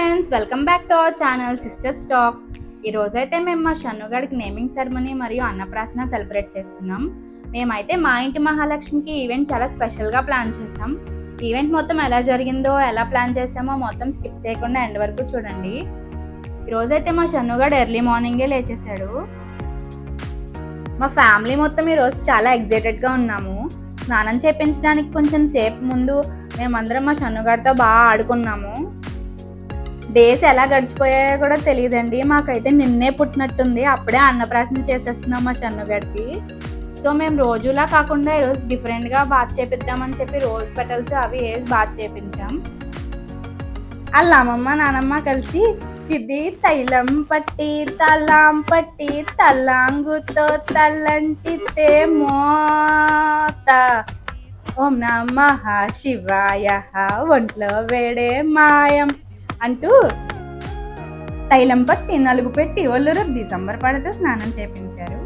Friends, welcome back to our channel sisters talks. ఈ రోజైతే మేము మా షన్నుగాడికి నేమింగ్ సెరమనీ మరియు అన్నప్రాసన సెలబ్రేట్ చేస్తున్నాం. మేమైతే మా ఇంటి మహాలక్ష్మికి ఈవెంట్ చాలా స్పెషల్గా ప్లాన్ చేసాం. ఈవెంట్ మొత్తం ఎలా జరిగిందో, ఎలా ప్లాన్ చేసామో మొత్తం స్కిప్ చేయకుండా ఎండ్ వరకు చూడండి. ఈరోజైతే మా షన్నుగాడు ఎర్లీ మార్నింగే లేచేసాడు. మా ఫ్యామిలీ మొత్తం ఈరోజు చాలా ఎగ్జైటెడ్గా ఉన్నాము. స్నానం చేయించడానికి కొంచెం సేపు ముందు మేమందరం మా షన్నుగాడితో బాగా ఆడుకున్నాము. డేస్ ఎలా గడిచిపోయాయో కూడా తెలియదండి. మాకైతే నిన్నే పుట్టినట్టుంది. అప్పుడే అన్నప్రాసన చేసేస్తున్నాం మా షన్నుగాడికి. సో మేము రోజులా కాకుండా ఈరోజు డిఫరెంట్గా బాత్ చేపిద్దామని చెప్పి రోజ్ పెటల్స్ అవి వేసి బాత్ చేపించాం. వాళ్ళ అమ్మమ్మ నానమ్మ కలిసి ఇది తైలం పట్టి తలాం పట్టి తలాంగుతో తల్లంటితే మోత ఓం నమః శివాయ ఒంట్లో వేడే మాయం అంటూ తైలం పట్టి నలుగు పెట్టి ఒళ్ళు రుద్ది సంబరపడుతూ స్నానం చేపించారు.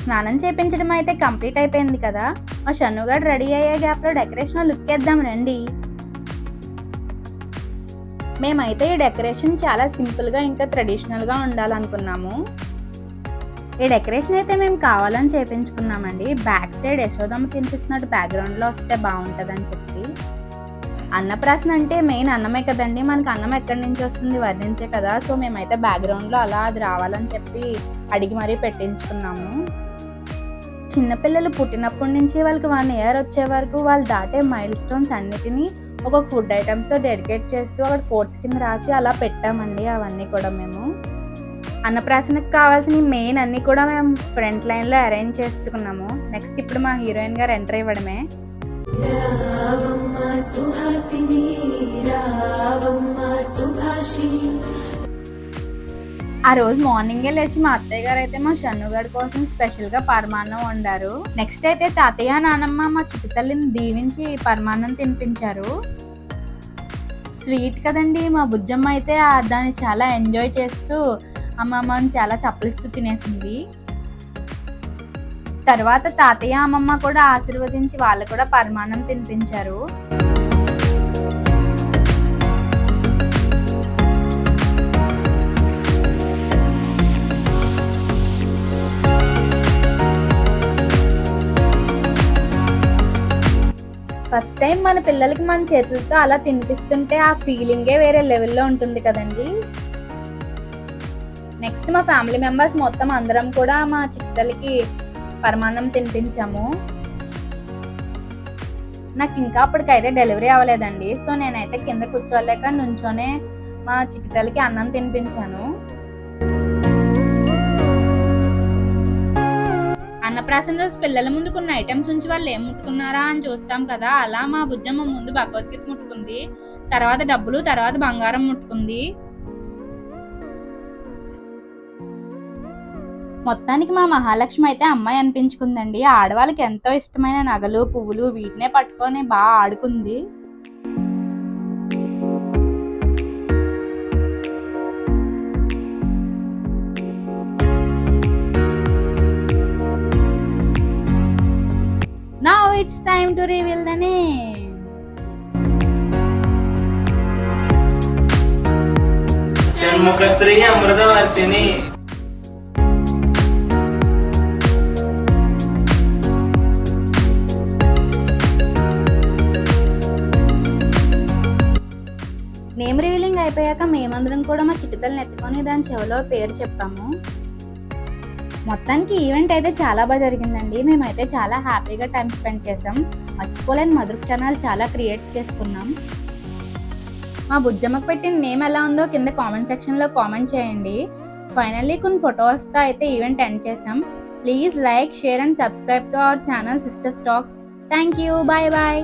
స్నానం చేపించడం అయితే కంప్లీట్ అయిపోయింది కదా. మా షన్నుగాడు రెడీ అయ్యే గ్యాప్లో డెకరేషన్ లుక్ వేద్దాం రండి. మేమైతే ఈ డెకరేషన్ చాలా సింపుల్గా ఇంకా ట్రెడిషనల్గా ఉండాలనుకున్నాము. ఈ డెకరేషన్ అయితే మేము కావాలని చేయించుకున్నామండి. బ్యాక్ సైడ్ యశోదమ్మ తినిపిస్తున్నట్టు బ్యాక్గ్రౌండ్లో వస్తే బాగుంటుందని చెప్పి. అన్నప్రాసన అంటే మెయిన్ అన్నమే కదండి. మనకి అన్నం ఎక్కడి నుంచి వస్తుంది, వర్ణించే కదా. సో మేమైతే బ్యాక్గ్రౌండ్లో అలా అది రావాలని చెప్పి అడిగి మరీ పెట్టించుకున్నాము. చిన్నపిల్లలు పుట్టినప్పటి నుంచి వాళ్ళకి 1 year వచ్చే వరకు వాళ్ళు దాటే మైల్ స్టోన్స్ అన్నిటినీ ఒక ఫుడ్ ఐటమ్స్ డెడికేట్ చేస్తూ అక్కడ కోట్స్ కింద రాసి అలా పెట్టామండి. అవన్నీ కూడా మేము అన్నప్రాసనకు కావాల్సిన మెయిన్ అన్నీ కూడా మేము ఫ్రంట్ లైన్లో అరేంజ్ చేసుకున్నాము. నెక్స్ట్ ఇప్పుడు మా హీరోయిన్ గారు ఎంటర్ ఇవ్వడమే. ఆ రోజు మార్నింగే లేచి మా అత్తయ్య గారు అయితే మా షన్నుగాడి కోసం స్పెషల్గా పరమాన్నం వండారు. నెక్స్ట్ అయితే తాతయ్య నానమ్మ మా చిట్టుతల్లిని దీవించి పరమాన్నం తినిపించారు. స్వీట్ కదండి. మా బుజ్జమ్మ అయితే దాన్ని చాలా ఎంజాయ్ చేస్తూ అమ్మమ్మని చాలా చప్పలిస్తూ తినేసింది. తర్వాత తాతయ్య అమ్మమ్మ కూడా ఆశీర్వదించి వాళ్ళు కూడా పరమాన్నం తినిపించారు. ఫస్ట్ టైం మన పిల్లలకి మన చేతులతో అలా తినిపిస్తుంటే ఆ ఫీలింగే వేరే లెవెల్లో ఉంటుంది కదండి. నెక్స్ట్ మా ఫ్యామిలీ మెంబర్స్ మొత్తం అందరం కూడా మా చిట్టలకి పరమాన్నం తినిపించాము. నాకు ఇంకా అప్పటికైతే డెలివరీ అవ్వలేదండి. సో నేనైతే కింద కూర్చోలేక నుంచోనే మా చిట్టలకి అన్నం తినిపించాను. అన్నప్రాసన రోజు పిల్లల ముందు కొన్ని ఐటమ్స్ ఉంచి వాళ్ళు ఏం ముట్టుకున్నారా అని చూస్తాం కదా. అలా మా బుజ్జమ్మ ముందు భగవద్గీత ముట్టుకుంది, తర్వాత డబ్బులు, తర్వాత బంగారం ముట్టుకుంది. మొత్తానికి మా మహాలక్ష్మి అయితే అమ్మాయి అనిపించుకుందండి. ఆడవాళ్ళకి ఎంతో ఇష్టమైన నగలు, పువ్వులు వీటినే పట్టుకొని బాగా ఆడుకుంది. Now it's time to reveal the name. Shanmukhasri Amruthavarshini. Name revealing అయిపోయాక మేమందరం కూడా మా చిట్టుతల్ని ఎత్తుకొని దాని చెవిలో పేరు చెప్పాము. మొత్తానికి ఈవెంట్ అయితే చాలా బాగా జరిగిందండి. మేమైతే చాలా హ్యాపీగా టైం స్పెండ్ చేసాం. మర్చిపోలేని మధుర క్షణాలు చాలా క్రియేట్ చేసుకున్నాం. మా బుజ్జమ్మకు పెట్టిన నేమ్ ఎలా ఉందో కింద కామెంట్ సెక్షన్లో కామెంట్ చేయండి. ఫైనల్లీ కొన్ని ఫొటోస్తో అయితే ఈవెంట్ ఎండ్ చేసాం. Please like, share and subscribe to our channel sisters talks. Thank you. Bye bye.